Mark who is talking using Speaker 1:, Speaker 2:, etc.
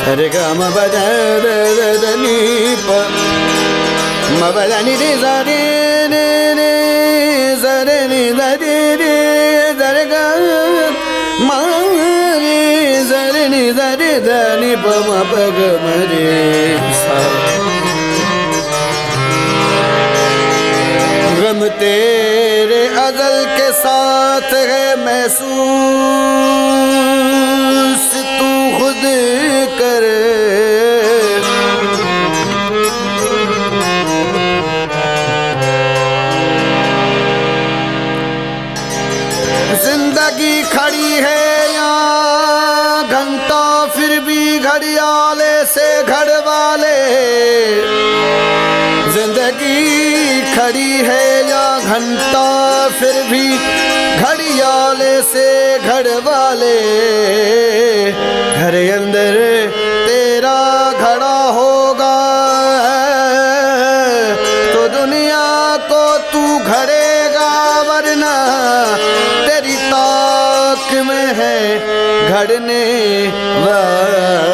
Speaker 1: रे ग म ब द द नि प म ब द नि रे सा रे रे रे सा रे नि दा रे रे दा रे ग म रे सा रे नि दा रे दा नि प म प ग म रे सा। गम तेरे अज़ल के साथ है महसूस तू खुद कर। जिंदगी खड़ी है यहाँ घंटा फिर भी घड़ियाले से घड़वाले। जिंदगी खड़ी है या घंटा फिर भी घड़ियाले से घड़वाले। घर अंदर तेरा घड़ा होगा तो दुनिया को तू घड़ेगा, वरना तेरी ताक में है घड़ने वाले।